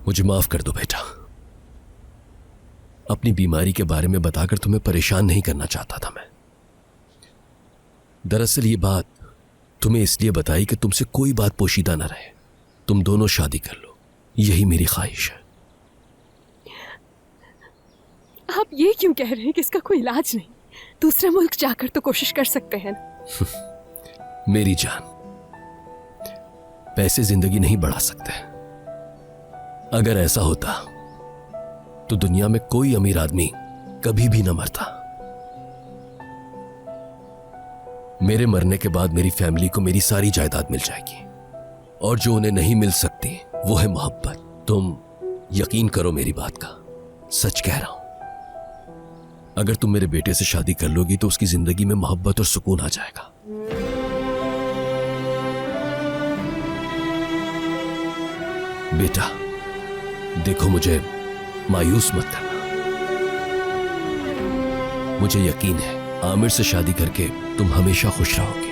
मुझे माफ कर दो बेटा। अपनी बीमारी के बारे में बताकर तुम्हें परेशान नहीं करना चाहता था मैं। दरअसल ये बात तुम्हें इसलिए बताई कि तुमसे कोई बात पोशीदा न रहे। तुम दोनों शादी कर लो, यही मेरी ख्वाहिश है। आप ये क्यों कह रहे हैं कि इसका कोई इलाज नहीं? दूसरे मुल्क जाकर तो कोशिश कर सकते हैं। मेरी जान, पैसे जिंदगी नहीं बढ़ा सकते। अगर ऐसा होता तो दुनिया में कोई अमीर आदमी कभी भी न मरता। मेरे मरने के बाद मेरी फैमिली को मेरी सारी जायदाद मिल जाएगी, और जो उन्हें नहीं मिल सकती वो है मोहब्बत। तुम यकीन करो मेरी बात का, सच कह रहा हूं। अगर तुम मेरे बेटे से शादी कर लोगी तो उसकी जिंदगी में मोहब्बत और सुकून आ जाएगा। बेटा देखो, मुझे मायूस मत करना। मुझे यकीन है आमिर से शादी करके तुम हमेशा खुश रहोगे।